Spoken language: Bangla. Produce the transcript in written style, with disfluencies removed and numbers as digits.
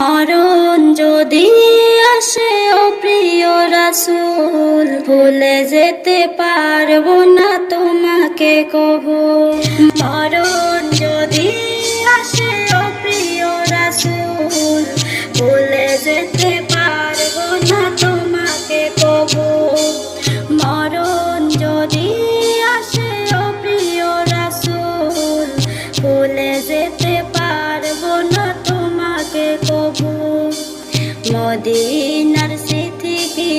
মরণ যদি আসে ও প্রিয় রাসূল, ভুলে যেতে পারবো না তোমাকে কবু। মরণ যদি আসে ও প্রিয় রাসূল, ভুলে যেতে পারবো না তোমাকে কবু। মরণ যদি আসে ও প্রিয় রাসূল, ভুলে যেতে পারবো না তোমাকে কবু। মদিনার স্মৃতি কি